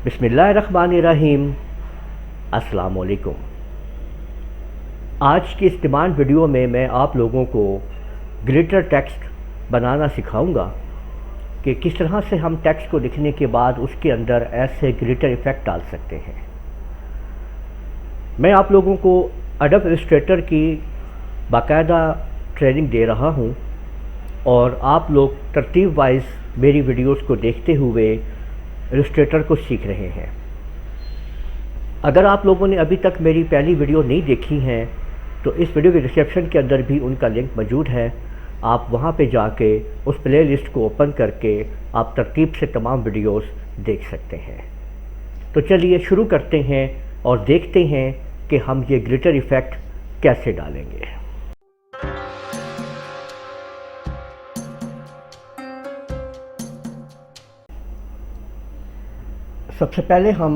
बिस्मिल्लाहिर्रहमानिर्रहीम। अस्सलाम वालेकुम। आज की इस डिमांड वीडियो में मैं आप लोगों को ग्लिटर टेक्स्ट बनाना सिखाऊंगा कि किस तरह से हम टेक्स्ट को लिखने के बाद उसके अंदर ऐसे ग्लिटर इफ़ेक्ट डाल सकते हैं। मैं आप लोगों को एडोब इलस्ट्रेटर की बाकायदा ट्रेनिंग दे रहा हूं और आप लोग तरतीब वाइज मेरी वीडियोस को देखते हुए इलस्ट्रेटर को सीख रहे हैं। अगर आप लोगों ने अभी तक मेरी पहली वीडियो नहीं देखी हैं तो इस वीडियो के डिस्क्रिप्शन के अंदर भी उनका लिंक मौजूद है। आप वहां पे जाके उस प्ले लिस्ट को ओपन करके आप तरतीब से तमाम वीडियोस देख सकते हैं। तो चलिए शुरू करते हैं और देखते हैं कि हम ये ग्लिटर इफ़ेक्ट कैसे डालेंगे। सबसे पहले हम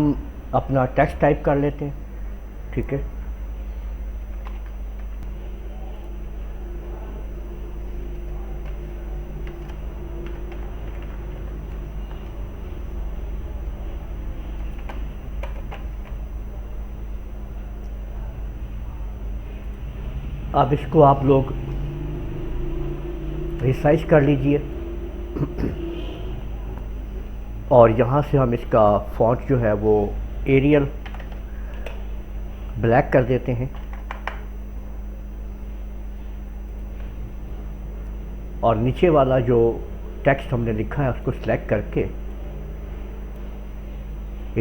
अपना टेक्स्ट टाइप कर लेते हैं, ठीक है। अब इसको आप लोग रिसाइज कर लीजिए और यहाँ से हम इसका फॉन्ट जो है वो एरियल ब्लैक कर देते हैं और नीचे वाला जो टेक्स्ट हमने लिखा है उसको सिलेक्ट करके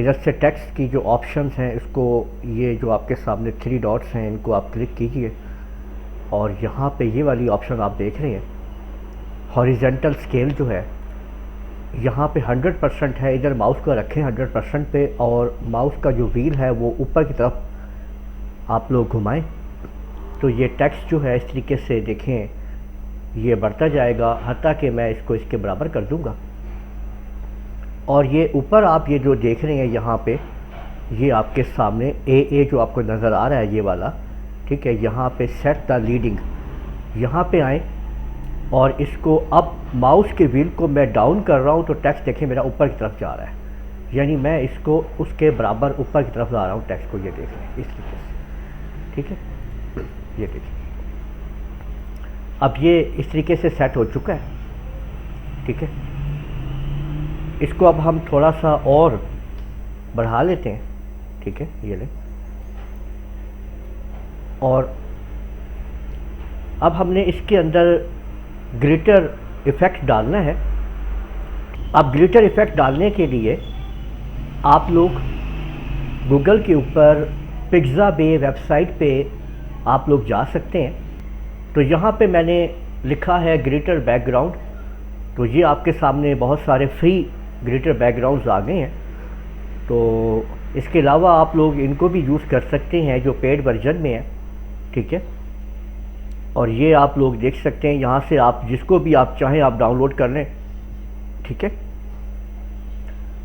इधर से टेक्स्ट की जो ऑप्शंस हैं इसको, ये जो आपके सामने 3 डॉट्स हैं इनको आप क्लिक कीजिए और यहाँ पे ये वाली ऑप्शन आप देख रहे हैं हॉरिजेंटल स्केल जो है यहाँ पे 100% है। इधर माउस को रखें 100% पे और माउस का जो व्हील है वो ऊपर की तरफ आप लोग घुमाएं तो ये टेक्स्ट जो है इस तरीके से देखें ये बढ़ता जाएगा हत्ता कि मैं इसको इसके बराबर कर दूंगा। और ये ऊपर आप ये जो देख रहे हैं यहाँ पे ये आपके सामने ए जो आपको नज़र आ रहा है ये वाला, ठीक है। यहाँ पे सेट द लीडिंग, यहाँ पे आए और इसको अब माउस के व्हील को मैं डाउन कर रहा हूँ तो टेक्स्ट देखें मेरा ऊपर की तरफ जा रहा है, यानी मैं इसको उसके बराबर ऊपर की तरफ ला रहा हूँ टेक्स्ट को। ये देख लें इस तरीके से, ठीक है। ये देखिए अब ये इस तरीके से सेट हो चुका है, ठीक है। इसको अब हम थोड़ा सा और बढ़ा लेते हैं, ठीक है। ये लें और अब हमने इसके अंदर ग्लिटर इफ़ेक्ट डालना है। अब ग्लिटर इफ़ेक्ट डालने के लिए आप लोग गूगल के ऊपर पिक्साबे वेबसाइट पे आप लोग जा सकते हैं। तो यहाँ पे मैंने लिखा है ग्लिटर बैकग्राउंड, तो ये आपके सामने बहुत सारे फ्री ग्लिटर बैकग्राउंड्स आ गए हैं। तो इसके अलावा आप लोग इनको भी यूज़ कर सकते हैं जो पेड वर्जन में है, ठीक है। और ये आप लोग देख सकते हैं यहाँ से आप जिसको भी आप चाहें आप डाउनलोड कर लें, ठीक है।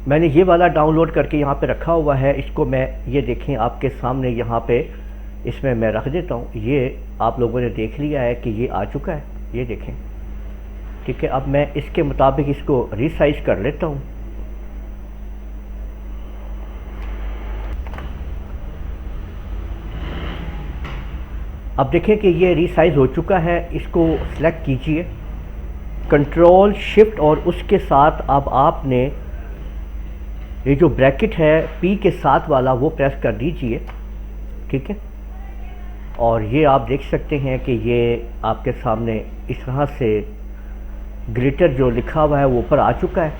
मैंने ये वाला डाउनलोड करके यहाँ पे रखा हुआ है। इसको मैं ये देखें आपके सामने यहाँ पे इसमें मैं रख देता हूँ। ये आप लोगों ने देख लिया है कि ये आ चुका है, ये देखें, ठीक है। अब मैं इसके मुताबिक इसको रिसाइज कर लेता हूँ। अब देखें कि ये रीसाइज हो चुका है। इसको सिलेक्ट कीजिए, कंट्रोल शिफ्ट और उसके साथ अब आपने ये जो ब्रैकेट है पी के साथ वाला वो प्रेस कर दीजिए, ठीक है। और ये आप देख सकते हैं कि ये आपके सामने इस तरह से ग्लिटर जो लिखा हुआ है वो ऊपर आ चुका है।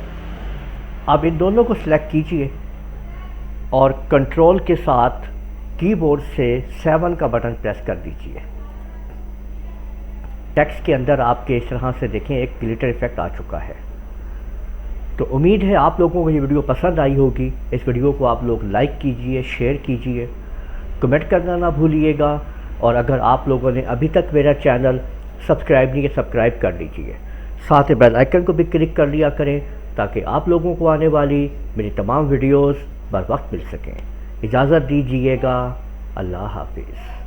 अब इन दोनों को सिलेक्ट कीजिए और कंट्रोल के साथ कीबोर्ड से 7 का बटन प्रेस कर दीजिए। टेक्स्ट के अंदर आपके इस तरह से देखें एक ग्लिटर इफ़ेक्ट आ चुका है। तो उम्मीद है आप लोगों को ये वीडियो पसंद आई होगी। इस वीडियो को आप लोग लाइक कीजिए, शेयर कीजिए, कमेंट करना ना भूलिएगा। और अगर आप लोगों ने अभी तक मेरा चैनल सब्सक्राइब नहीं किया सब्सक्राइब कर लीजिए, साथ ही बेल आइकन को भी क्लिक कर लिया करें ताकि आप लोगों को आने वाली मेरी तमाम वीडियोज़ बर वक्त मिल सकें। इजाज़त दीजिएगा। अल्लाह हाफिज़।